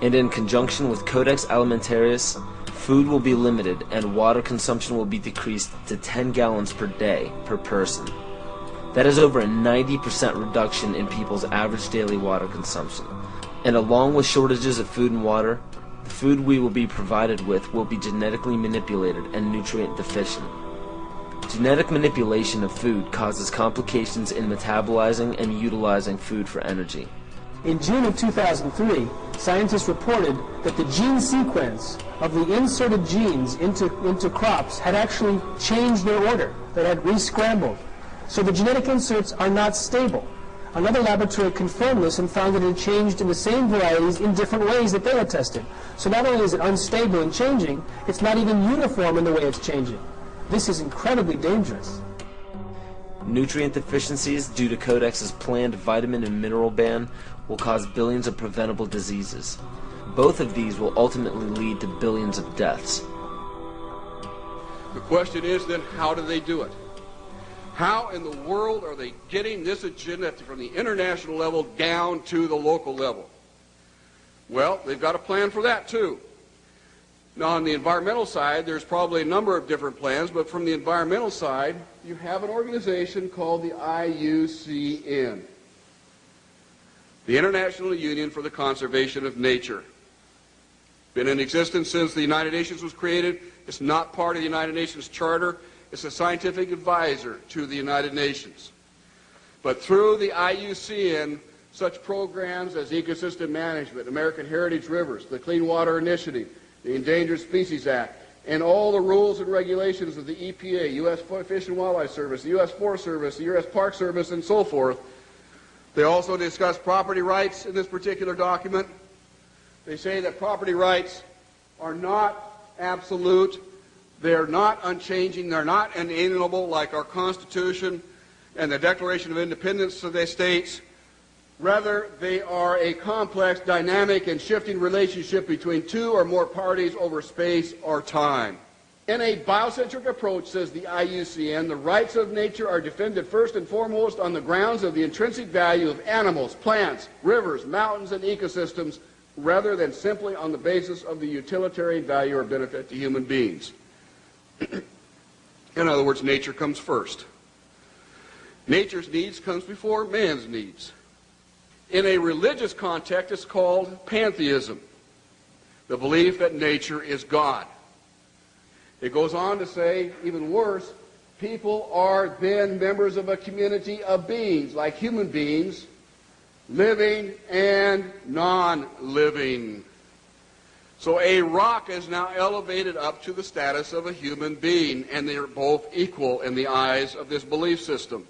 And in conjunction with Codex Alimentarius, food will be limited and water consumption will be decreased to 10 gallons per day per person. That is over a 90% reduction in people's average daily water consumption. And along with shortages of food and water, the food we will be provided with will be genetically manipulated and nutrient deficient. Genetic manipulation of food causes complications in metabolizing and utilizing food for energy. In June of 2003, scientists reported that the gene sequence of the inserted genes into crops had actually changed their order, that had re-scrambled. So the genetic inserts are not stable. Another laboratory confirmed this and found that it had changed in the same varieties in different ways that they had tested. So not only is it unstable and changing, it's not even uniform in the way it's changing. This is incredibly dangerous. Nutrient deficiencies due to Codex's planned vitamin and mineral ban will cause billions of preventable diseases. Both of these will ultimately lead to billions of deaths. The question is then, how do they do it? How in the world are they getting this agenda from the international level down to the local level? Well, they've got a plan for that too. Now, on the environmental side, there's probably a number of different plans, but from the environmental side, you have an organization called the IUCN, the International Union for the Conservation of Nature. Been in existence since the United Nations was created. It's not part of the United Nations Charter. It's a scientific advisor to the United Nations. But through the IUCN, such programs as ecosystem management, American Heritage Rivers, the Clean Water Initiative, the Endangered Species Act, and all the rules and regulations of the EPA, U.S. Fish and Wildlife Service, the U.S. Forest Service, the U.S. Park Service, and so forth. They also discuss property rights in this particular document. They say that property rights are not absolute, they're not unchanging, they're not inalienable like our Constitution and the Declaration of Independence of the states. Rather, they are a complex, dynamic, and shifting relationship between two or more parties over space or time. In a biocentric approach, says the IUCN, the rights of nature are defended first and foremost on the grounds of the intrinsic value of animals, plants, rivers, mountains, and ecosystems, rather than simply on the basis of the utilitarian value or benefit to human beings. In other words, nature comes first. Nature's needs comes before man's needs. In a religious context, it's called pantheism, the belief that nature is God. It goes on to say, even worse, people are then members of a community of beings, like human beings, living and non-living. So a rock is now elevated up to the status of a human being, and they are both equal in the eyes of this belief system.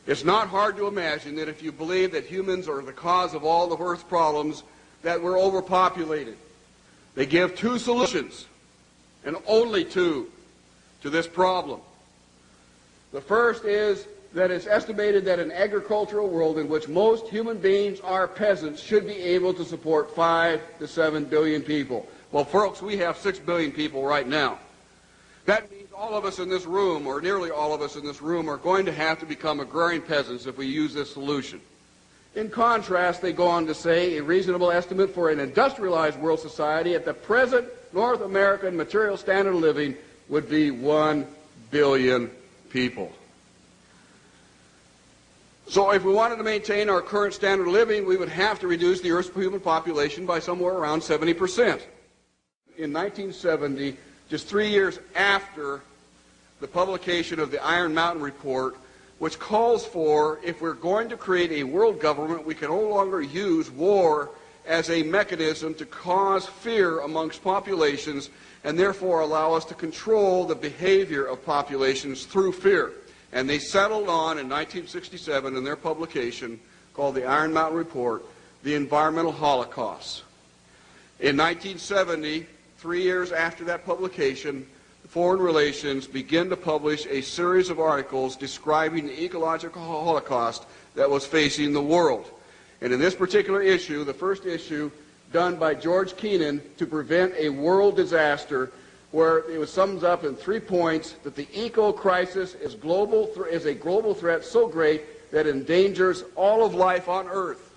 It's not hard to imagine that if you believe that humans are the cause of all the Earth's problems, that we're overpopulated. They give two solutions, and only two, to this problem. The first is that it's estimated that an agricultural world in which most human beings are peasants should be able to support 5 to 7 billion people. Well, folks, we have 6 billion people right now. That means all of us in this room, or nearly all of us in this room, are going to have to become agrarian peasants if we use this solution. In contrast, they go on to say a reasonable estimate for an industrialized world society at the present North American material standard of living would be 1 billion people. So if we wanted to maintain our current standard of living, we would have to reduce the Earth's human population by somewhere around 70%. In 1970, just 3 years after the publication of the Iron Mountain Report, which calls for, if we're going to create a world government, we can no longer use war as a mechanism to cause fear amongst populations and therefore allow us to control the behavior of populations through fear. And they settled on, in 1967, in their publication called the Iron Mountain Report, the environmental holocaust. In 1970, 3 years after that publication, Foreign Relations began to publish a series of articles describing the ecological holocaust that was facing the world. And in this particular issue, the first issue done by George Kennan to prevent a world disaster, where it was summed up in 3 points that the eco-crisis is a global threat so great that it endangers all of life on Earth.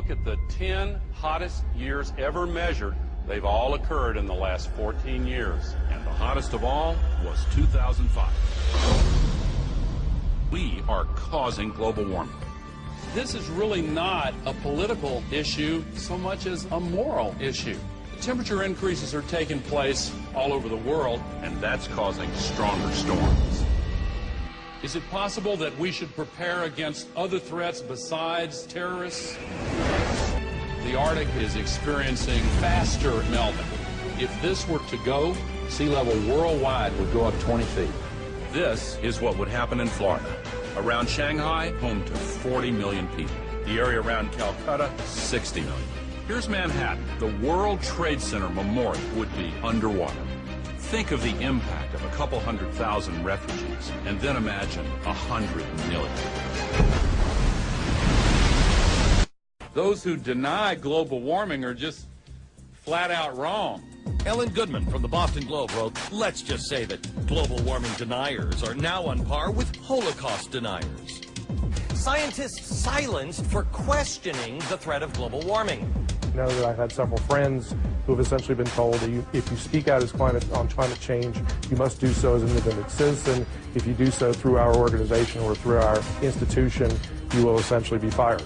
look at the 10 hottest years ever measured, they've all occurred in the last 14 years. And the hottest of all was 2005. We are causing global warming. This is really not a political issue so much as a moral issue. Temperature increases are taking place all over the world, And that's causing stronger storms. is it possible that we should prepare against other threats besides terrorists? The Arctic is experiencing faster melting. If this were to go, sea level worldwide would go up 20 feet. This is what would happen in Florida. Around Shanghai, home to 40 million people. The area around Calcutta, 60 million. Here's Manhattan. The World Trade Center Memorial would be underwater. Think of the impact of a couple 100,000 refugees, and then imagine 100 million. Those who deny global warming are just flat out wrong. Ellen Goodman from the Boston Globe wrote, let's just say that global warming deniers are now on par with Holocaust deniers. Scientists silenced for questioning the threat of global warming. I know that I've had several friends who have essentially been told that if you speak out on climate change, you must do so as an independent citizen. If you do so through our organization or through our institution, you will essentially be fired.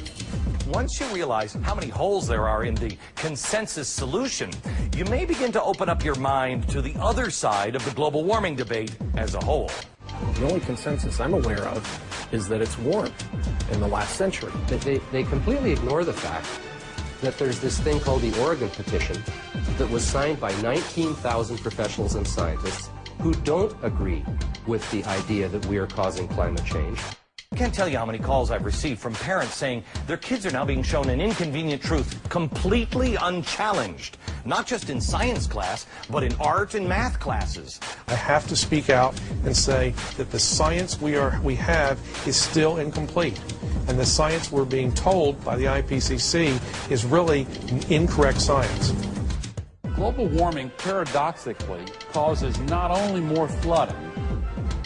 Once you realize how many holes there are in the consensus solution, you may begin to open up your mind to the other side of the global warming debate as a whole. The only consensus I'm aware of is that it's warm in the last century. They completely ignore the fact that there's this thing called the Oregon Petition that was signed by 19,000 professionals and scientists who don't agree with the idea that we are causing climate change. I can't tell you how many calls I've received from parents saying their kids are now being shown an inconvenient truth completely unchallenged, not just in science class, but in art and math classes. I have to speak out and say that the science we have is still incomplete. And the science we're being told by the IPCC is really incorrect science. Global warming, paradoxically, causes not only more flooding,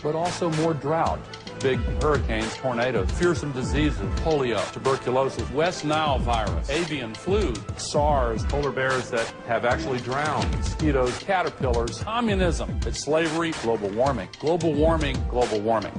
but also more drought. Big hurricanes, tornadoes, fearsome diseases, polio, tuberculosis, West Nile virus, avian flu, SARS, polar bears that have actually drowned, mosquitoes, caterpillars, communism, it's slavery, global warming, global warming, global warming.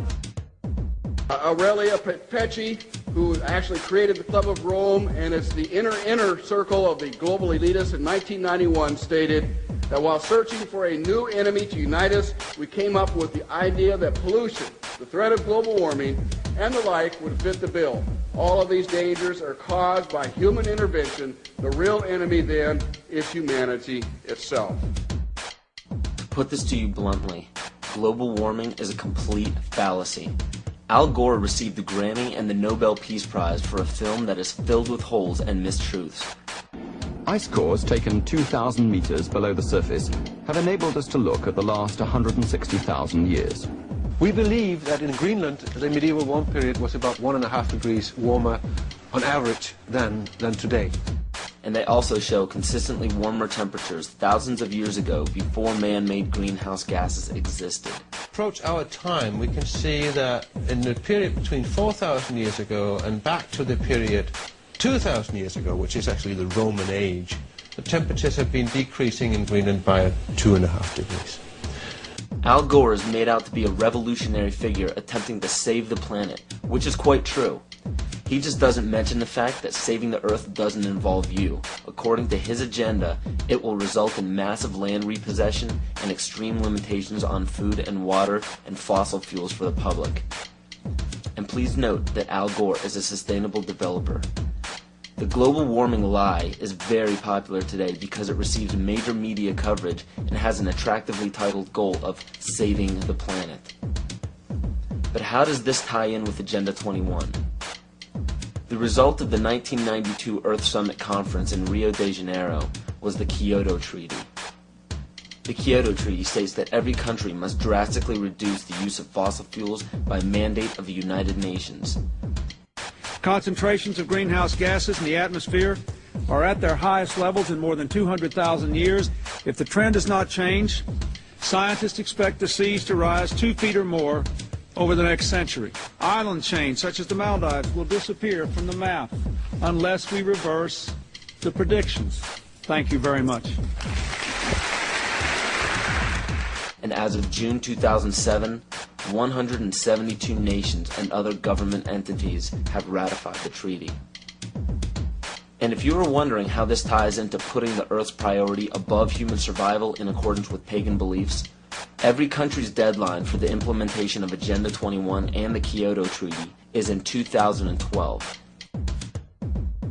Aurelia Pecci, who actually created the Club of Rome, and it's the inner circle of the global elitists in 1991, stated that while searching for a new enemy to unite us, we came up with the idea that pollution, the threat of global warming, and the like would fit the bill. All of these dangers are caused by human intervention. The real enemy, then, is humanity itself. To put this to you bluntly, global warming is a complete fallacy. Al Gore received the Grammy and the Nobel Peace Prize for a film that is filled with holes and mistruths. Ice cores taken 2,000 meters below the surface have enabled us to look at the last 160,000 years. We believe that in Greenland, the medieval warm period was about 1.5 degrees warmer on average than today. And they also show consistently warmer temperatures thousands of years ago before man-made greenhouse gases existed. Approach our time, we can see that in the period between 4,000 years ago and back to the period 2,000 years ago, which is actually the Roman age, the temperatures have been decreasing in Greenland by 2.5 degrees. Al Gore is made out to be a revolutionary figure attempting to save the planet, which is quite true. He just doesn't mention the fact that saving the Earth doesn't involve you. According to his agenda, it will result in massive land repossession and extreme limitations on food and water and fossil fuels for the public. And please note that Al Gore is a sustainable developer. The global warming lie is very popular today because it receives major media coverage and has an attractively titled goal of saving the planet. But how does this tie in with Agenda 21? The result of the 1992 Earth Summit Conference in Rio de Janeiro was the Kyoto Treaty. The Kyoto Treaty states that every country must drastically reduce the use of fossil fuels by mandate of the United Nations. Concentrations of greenhouse gases in the atmosphere are at their highest levels in more than 200,000 years. If the trend does not change, scientists expect the seas to rise 2 feet or more over the next century. Island chains such as the Maldives will disappear from the map unless we reverse the predictions. Thank you very much. And as of June 2007, 172 nations and other government entities have ratified the treaty. And if you were wondering how this ties into putting the Earth's priority above human survival in accordance with pagan beliefs, every country's deadline for the implementation of Agenda 21 and the Kyoto Treaty is in 2012.